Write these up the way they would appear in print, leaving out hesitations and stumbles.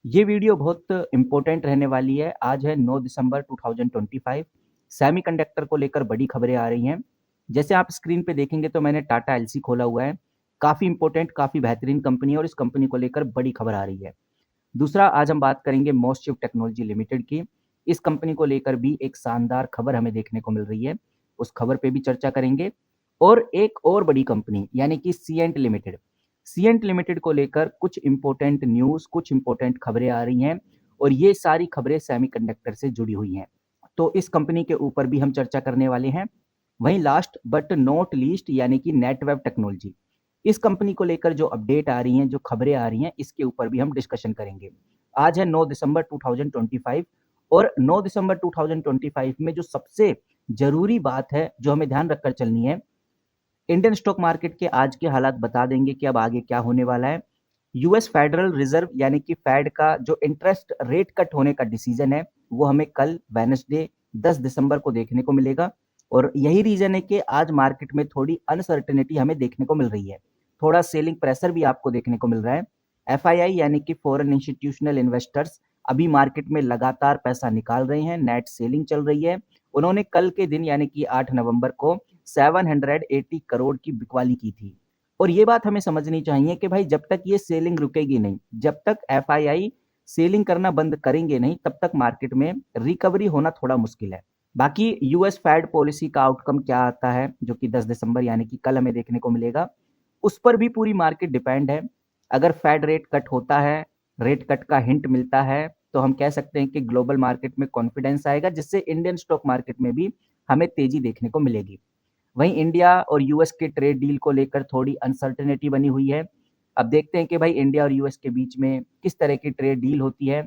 ये वीडियो बहुत इम्पोर्टेंट रहने वाली है। आज है 9 दिसंबर 2025। सेमीकंडक्टर को लेकर बड़ी खबरें आ रही हैं। जैसे आप स्क्रीन पे देखेंगे तो मैंने टाटा एलसी खोला हुआ है। काफ़ी इम्पोर्टेंट, काफ़ी बेहतरीन कंपनी है और इस कंपनी को लेकर बड़ी खबर आ रही है। दूसरा, आज हम बात करेंगे मोस्टशिप टेक्नोलॉजी लिमिटेड की। इस कंपनी को लेकर भी एक शानदार खबर हमें देखने को मिल रही है। उस खबर पे भी चर्चा करेंगे। और एक और बड़ी कंपनी यानी कि सीएंट लिमिटेड। सीएंट लिमिटेड को लेकर कुछ इंपॉर्टेंट न्यूज़, कुछ इंपॉर्टेंट खबरें आ रही हैं और ये सारी खबरें सेमीकंडक्टर से जुड़ी हुई हैं। तो इस कंपनी के ऊपर भी हम चर्चा करने वाले हैं। वहीं लास्ट बट नॉट लीस्ट यानी कि नेटवेब टेक्नोलॉजी, इस कंपनी को लेकर जो अपडेट आ रही हैं, जो खबरें आ रही हैं, इसके ऊपर भी हम डिस्कशन करेंगे। आज है 9 दिसंबर 2025 और 9 दिसंबर 2025 में जो सबसे ज़रूरी बात है, जो हमें ध्यान रखकर चलनी है, इंडियन स्टॉक मार्केट के आज के हालात बता देंगे कि अब आगे क्या होने वाला है। यूएस फेडरल रिजर्व यानी कि फेड का जो इंटरेस्ट रेट कट होने का डिसीजन है, वो हमें कल वेडनेसडे 10 दिसंबर को देखने को मिलेगा और यही रीजन है कि आज मार्केट में थोड़ी अनसर्टेनिटी हमें देखने को मिल रही है। थोड़ा सेलिंग प्रेशर भी आपको देखने को मिल रहा है। एफआईआई यानी कि फॉरेन इंस्टीट्यूशनल इन्वेस्टर्स अभी मार्केट में लगातार पैसा निकाल रहे हैं, नेट सेलिंग चल रही है। उन्होंने कल के दिन यानी कि 8 नवंबर को 780 करोड़ की बिकवाली की थी। और ये बात हमें समझनी चाहिए कि भाई जब तक ये सेलिंग रुकेगी नहीं, जब तक एफआईआई सेलिंग करना बंद करेंगे नहीं, तब तक मार्केट में रिकवरी होना थोड़ा मुश्किल है। बाकी यूएस फेड पॉलिसी का आउटकम क्या आता है, जो कि 10 दिसंबर यानी कि कल हमें देखने को मिलेगा, उस पर भी पूरी मार्केट डिपेंड है। अगर फेड रेट कट होता है, रेट कट का हिंट मिलता है, तो हम कह सकते हैं कि ग्लोबल मार्केट में कॉन्फिडेंस आएगा, जिससे इंडियन स्टॉक मार्केट में भी हमें तेजी देखने को मिलेगी। वहीं इंडिया और यूएस के ट्रेड डील को लेकर थोड़ी अनसर्टेनिटी बनी हुई है। अब देखते हैं कि भाई इंडिया और यूएस के बीच में किस तरह की ट्रेड डील होती है।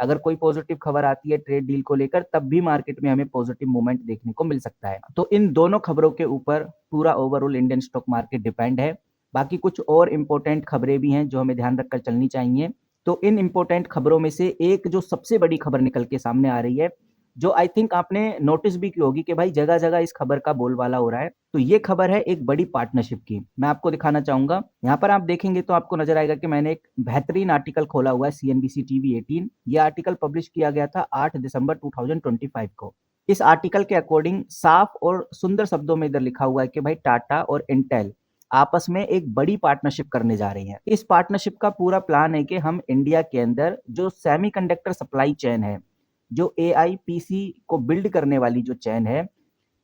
अगर कोई पॉजिटिव खबर आती है ट्रेड डील को लेकर, तब भी मार्केट में हमें पॉजिटिव मूवमेंट देखने को मिल सकता है। तो इन दोनों खबरों के ऊपर पूरा overall Indian stock market depend है। बाकी कुछ और इंपॉर्टेंट खबरें भी हैं जो हमें ध्यान रखकर चलनी चाहिए। तो इन इंपॉर्टेंट खबरों में से एक जो सबसे बड़ी खबर निकल के सामने आ रही है, जो आई थिंक आपने नोटिस भी की होगी कि भाई जगह जगह इस खबर का बोलबाला हो रहा है, तो ये खबर है एक बड़ी पार्टनरशिप की। मैं आपको दिखाना चाहूंगा। यहाँ पर आप देखेंगे तो आपको नजर आएगा कि मैंने एक बेहतरीन आर्टिकल खोला हुआ है सीएनबीसी टीवी 18। ये आर्टिकल पब्लिश किया गया था 8 दिसंबर 2025 को। इस आर्टिकल के अकॉर्डिंग साफ और सुंदर शब्दों में इधर लिखा हुआ है कि भाई टाटा और इंटेल आपस में एक बड़ी पार्टनरशिप करने जा रही हैं। इस पार्टनरशिप का पूरा प्लान है कि हम इंडिया के अंदर जो सेमीकंडक्टर सप्लाई चेन है, जो एआई पीसी को बिल्ड करने वाली जो चेन है,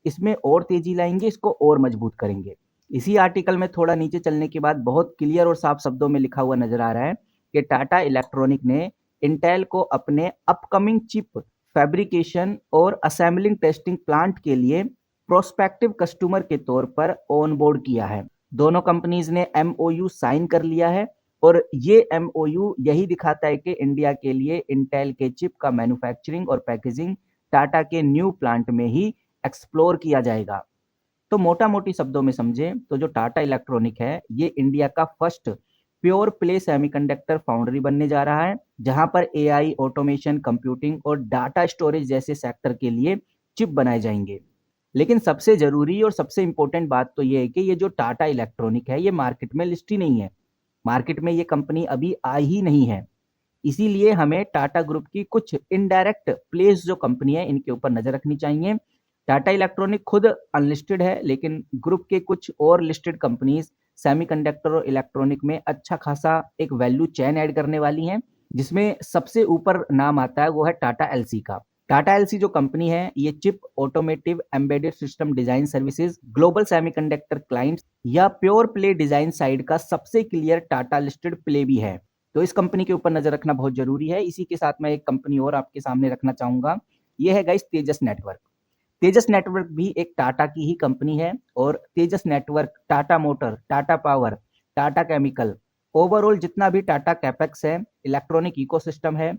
इसमें और तेजी लाएंगे, इसको और मजबूत करेंगे। इसी आर्टिकल में थोड़ा नीचे चलने के बाद बहुत क्लियर और साफ शब्दों में लिखा हुआ नजर आ रहा है कि टाटा इलेक्ट्रॉनिक ने इंटेल को अपने अपकमिंग चिप फैब्रिकेशन और असेंबलिंग टेस्टिंग प्लांट के लिए प्रोस्पेक्टिव कस्टमर के तौर पर ऑन बोर्ड किया है। दोनों कंपनीज ने एमओयू साइन कर लिया है और ये एमओयू यही दिखाता है कि इंडिया के लिए इंटेल के चिप का मैन्युफैक्चरिंग और पैकेजिंग टाटा के न्यू प्लांट में ही एक्सप्लोर किया जाएगा। तो मोटा मोटी शब्दों में समझे तो जो टाटा इलेक्ट्रॉनिक है, ये इंडिया का first pure play semiconductor foundry बनने जा रहा है, जहां पर एआई, ऑटोमेशन, कंप्यूटिंग और डाटा स्टोरेज जैसे सेक्टर के लिए चिप बनाए जाएंगे। लेकिन सबसे जरूरी और सबसे इंपॉर्टेंट बात तो ये है कि ये जो टाटा इलेक्ट्रॉनिक है, ये मार्केट में लिस्ट ही नहीं है। मार्केट में ये कंपनी अभी आई ही नहीं है। इसीलिए हमें टाटा ग्रुप की कुछ इनडायरेक्ट प्लेस जो कंपनी है, इनके ऊपर नजर रखनी चाहिए। टाटा इलेक्ट्रॉनिक खुद अनलिस्टेड है, लेकिन ग्रुप के कुछ और लिस्टेड कंपनीज सेमीकंडक्टर और इलेक्ट्रॉनिक में अच्छा खासा एक वैल्यू चेन ऐड करने वाली हैं, जिसमें सबसे ऊपर नाम आता है वो है टाटा एलसी का। टाटा एलसी जो कंपनी है, ये chip, automotive, embedded system design services, global semiconductor clients या प्योर प्ले डिजाइन साइड का सबसे क्लियर टाटा लिस्टेड प्ले भी है। तो इस कंपनी के ऊपर नजर रखना बहुत जरूरी है। इसी के साथ मैं एक कंपनी और आपके सामने रखना चाहूंगा। ये है guys Tejas network. Tejas network भी एक टाटा की ही कंपनी है और Tejas network, Tata motor, Tata power, Tata chemical, overall जितना भी टाटा कैपेक्स है, इलेक्ट्रॉनिक इकोसिस्टम है,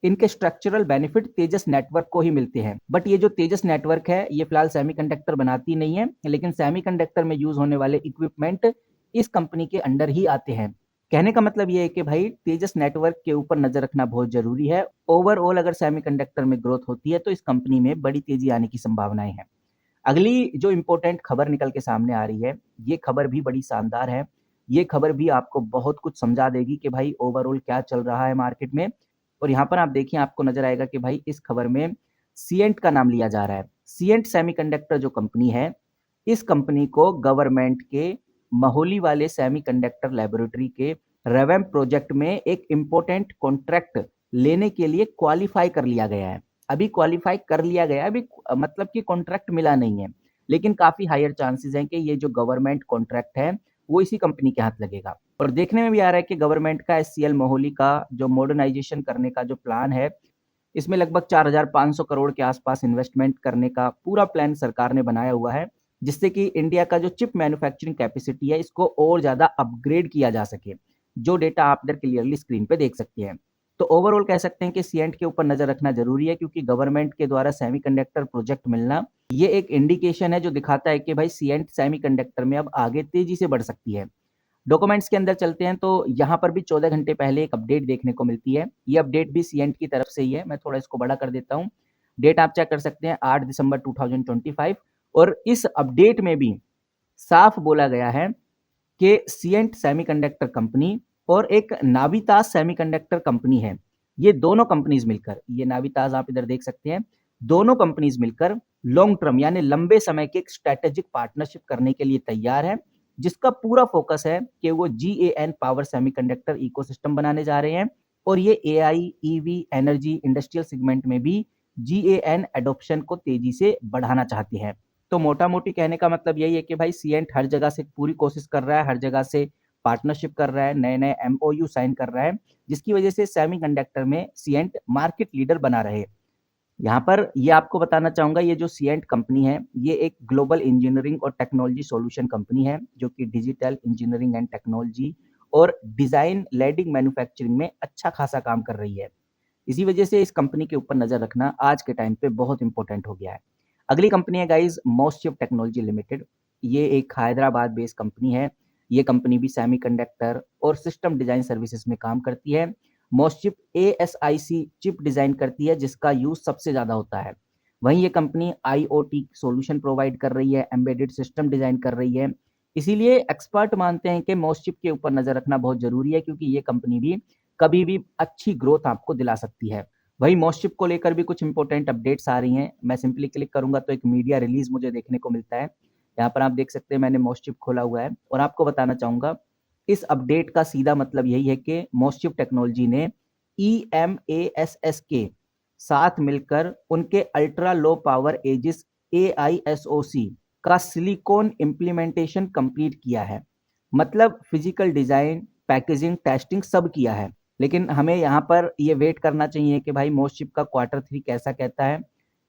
इनके स्ट्रक्चरल बेनिफिट तेजस नेटवर्क को ही मिलते हैं। बट ये जो तेजस नेटवर्क है, ये फिलहाल सेमीकंडक्टर बनाती नहीं है, लेकिन सेमीकंडक्टर में यूज होने वाले इक्विपमेंट इस कंपनी के अंडर ही आते हैं। कहने का मतलब ये है कि भाई तेजस नेटवर्क के ऊपर नजर रखना बहुत जरूरी है। ओवरऑल अगर सेमीकंडक्टर में ग्रोथ होती है तो इस कंपनी में बड़ी तेजी आने की संभावनाएं हैं। अगली जो इंपॉर्टेंट खबर निकल के सामने आ रही है, ये खबर भी बड़ी शानदार है। ये खबर भी आपको बहुत कुछ समझा देगी कि भाई ओवरऑल क्या चल रहा है मार्केट में। और यहाँ पर आप देखिए, आपको नज़र आएगा कि भाई इस खबर में सिएंट का नाम लिया जा रहा है। सिएंट सेमीकंडक्टर जो कंपनी है, इस कंपनी को गवर्नमेंट के महोली वाले सेमीकंडक्टर लैबोरेटरी के रेवैम्प प्रोजेक्ट में एक इम्पोर्टेंट कॉन्ट्रैक्ट लेने के लिए क्वालिफाई कर लिया गया है। अभी क्वालिफाई कर लिया गया है, अभी मतलब कि कॉन्ट्रैक्ट मिला नहीं है, लेकिन काफ़ी हायर चांसेस हैं कि ये जो गवर्नमेंट कॉन्ट्रैक्ट है, वो इसी कंपनी के हाथ लगेगा। और देखने में भी आ रहा है कि गवर्नमेंट का एससीएल मोहाली का जो मॉडर्नाइजेशन करने का जो प्लान है, इसमें लगभग 4,500 करोड़ के आसपास इन्वेस्टमेंट करने का पूरा प्लान सरकार ने बनाया हुआ है, जिससे कि इंडिया का जो चिप मैन्युफैक्चरिंग कैपेसिटी है, इसको और ज़्यादा अपग्रेड किया जा सके। जो डेटा आप इधर क्लियरली स्क्रीन पे देख सकते हैं। तो ओवरऑल कह सकते हैं कि सीएंट के ऊपर नज़र रखना ज़रूरी है, क्योंकि गवर्नमेंट के द्वारा सेमीकंडक्टर प्रोजेक्ट मिलना, ये एक इंडिकेशन है जो दिखाता है कि भाई सीएंट सेमीकंडक्टर में अब आगे तेज़ी से बढ़ सकती है। डॉक्यूमेंट्स के अंदर चलते हैं तो यहाँ पर भी 14 घंटे पहले एक अपडेट देखने को मिलती है। ये अपडेट भी सीएंट की तरफ से ही है। मैं थोड़ा इसको बड़ा कर देता हूँ। डेट आप चेक कर सकते हैं, 8 दिसंबर 2025। और इस अपडेट में भी साफ बोला गया है कि सीएंट सेमीकंडक्टर कंपनी और एक नावितास सेमीकंडक्टर कंपनी है, ये दोनों कंपनीज मिलकर, ये नावितास आप इधर देख सकते हैं, दोनों कंपनीज मिलकर लॉन्ग टर्म यानी लंबे समय के एक स्ट्रेटेजिक पार्टनरशिप करने के लिए तैयार है, जिसका पूरा फोकस है कि वो GaN पावर सेमीकंडक्टर इकोसिस्टम बनाने जा रहे हैं। और ये AI, EV, energy, industrial segment में भी GaN एडॉप्शन को तेजी से बढ़ाना चाहती है। तो मोटा मोटी कहने का मतलब यही है कि भाई सीएंट हर जगह से पूरी कोशिश कर रहा है, हर जगह से पार्टनरशिप कर रहा है, नए नए MOU साइन कर रहा है, जिसकी वजह से सेमीकंडक्टर में सीएंट मार्केट लीडर बना रहे। यहाँ पर ये आपको बताना चाहूंगा, ये जो सीएंट कंपनी है, ये एक ग्लोबल इंजीनियरिंग और टेक्नोलॉजी सॉल्यूशन कंपनी है, जो कि डिजिटल इंजीनियरिंग एंड टेक्नोलॉजी और डिजाइन लेडिंग मैन्युफैक्चरिंग में अच्छा खासा काम कर रही है। इसी वजह से इस कंपनी के ऊपर नजर रखना आज के टाइम पे बहुत इंपॉर्टेंट हो गया है। अगली कंपनी है गाइज मोस्टशिप टेक्नोलॉजी लिमिटेड। ये एक हैदराबाद बेस्ड कंपनी है। ये कंपनी भी सेमीकंडक्टर और सिस्टम डिजाइन सर्विसेज में काम करती है। मोस्टशिप ASIC चिप डिजाइन करती है, जिसका यूज सबसे ज्यादा होता है। वहीं ये कंपनी IoT सॉल्यूशन प्रोवाइड कर रही है, एम्बेडेड सिस्टम डिजाइन कर रही है। इसीलिए एक्सपर्ट मानते हैं कि मोस्टशिप के ऊपर नजर रखना बहुत जरूरी है, क्योंकि ये कंपनी भी कभी भी अच्छी ग्रोथ आपको दिला सकती है। वही मोस्टशिप को लेकर भी कुछ इंपॉर्टेंट अपडेट्स आ रही हैं। मैं सिंपली क्लिक करूंगा तो एक मीडिया रिलीज मुझे देखने को मिलता है। यहाँ पर आप देख सकते हैं, मैंने मोस्टशिप खोला हुआ है और आपको बताना चाहूंगा, इस अपडेट का सीधा मतलब यही है कि मोस्टशिप टेक्नोलॉजी ने EMASS के साथ मिलकर उनके अल्ट्रा लो पावर एजिस AISOC का सिलिकॉन इम्प्लीमेंटेशन कंप्लीट किया है। मतलब फिजिकल डिजाइन, पैकेजिंग, टेस्टिंग सब किया है। लेकिन हमें यहाँ पर ये वेट करना चाहिए कि भाई मोस्टशिप का Q3 कैसा कहता है।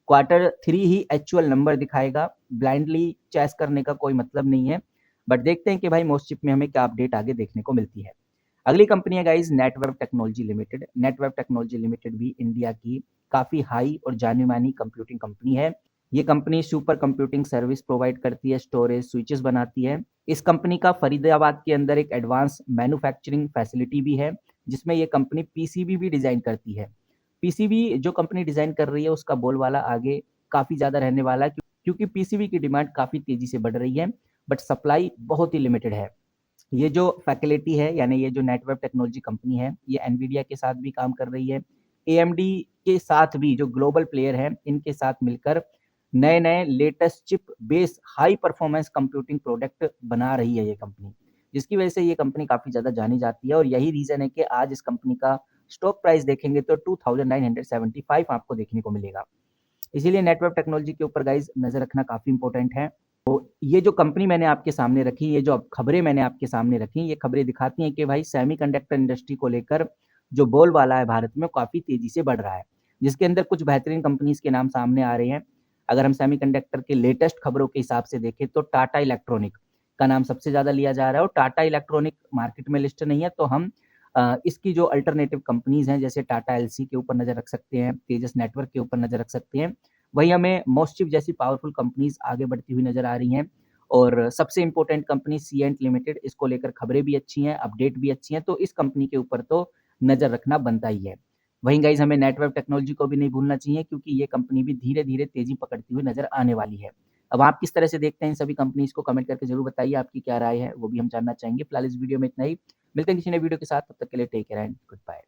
Q3 ही एक्चुअल नंबर दिखाएगा, ब्लाइंडली चेस करने का कोई मतलब नहीं है। बट देखते हैं कि भाई मोस्टशिप में हमें क्या अपडेट आगे देखने को मिलती है। अगली कंपनी है guys network technology limited. Network technology limited भी इंडिया की काफी हाई और जानी मानी कंप्यूटिंग कंपनी है। ये company super computing service provide करती है, स्टोरेज स्विचेस बनाती है। इस कंपनी का फरीदाबाद के अंदर एक एडवांस मैन्युफैक्चरिंग फैसिलिटी भी है, जिसमें ये कंपनी PCB भी डिजाइन करती है। PCB जो कंपनी डिजाइन कर रही है, उसका बोलबाला आगे काफी ज्यादा रहने वाला है, क्योंकि PCB की डिमांड काफी तेजी से बढ़ रही है, बट सप्लाई बहुत ही लिमिटेड है। ये जो फैकल्टी है, यानी ये जो नेटवर्क टेक्नोलॉजी कंपनी है, ये एनवीडिया के साथ भी काम कर रही है, AMD के साथ भी, जो ग्लोबल प्लेयर है, इनके साथ मिलकर नए नए latest chip based high performance computing product बना रही है ये कंपनी, जिसकी वजह से ये कंपनी काफी ज्यादा जानी जाती है। और यही रीजन है कि आज इस कंपनी का स्टॉक प्राइस देखेंगे तो 2975 आपको देखने को मिलेगा। इसीलिए नेटवर्क टेक्नोलॉजी के ऊपर गाइज नजर रखना काफी इंपॉर्टेंट है। तो ये जो कंपनी मैंने आपके सामने रखी, ये जो खबरें मैंने आपके सामने रखी, ये खबरें दिखाती हैं कि भाई सेमीकंडक्टर इंडस्ट्री को लेकर जो बोलबाला है भारत में, काफी तेजी से बढ़ रहा है, जिसके अंदर कुछ बेहतरीन कंपनीज के नाम सामने आ रहे हैं। अगर हम सेमीकंडक्टर के लेटेस्ट खबरों के हिसाब से देखें तो टाटा इलेक्ट्रॉनिक का नाम सबसे ज्यादा लिया जा रहा है। और टाटा इलेक्ट्रॉनिक मार्केट में लिस्ट नहीं है, तो हम इसकी जो अल्टरनेटिव कंपनीज हैं, जैसे टाटा एलसी के ऊपर नजर रख सकते हैं, तेजस नेटवर्क के ऊपर नजर रख सकते हैं। वही हमें मोस्टशिप जैसी पावरफुल कंपनीज आगे बढ़ती हुई नजर आ रही हैं। और सबसे इंपॉर्टेंट कंपनी सीएंट लिमिटेड, इसको लेकर खबरें भी अच्छी हैं, अपडेट भी अच्छी हैं, तो इस कंपनी के ऊपर तो नजर रखना बनता ही है। वहीं गाइज हमें नेटवर्क टेक्नोलॉजी को भी नहीं भूलना चाहिए, क्योंकि ये कंपनी भी धीरे धीरे तेजी पकड़ती हुई नजर आने वाली है। अब आप किस तरह से देखते हैं इन सभी कंपनीज़ को कमेंट करके ज़रूर बताइए, आपकी क्या राय है, वो भी हम जानना चाहेंगे। फिलहाल इस वीडियो में इतना ही। मिलते हैं किसी नए वीडियो के साथ, तब तक के लिए take care and good bye.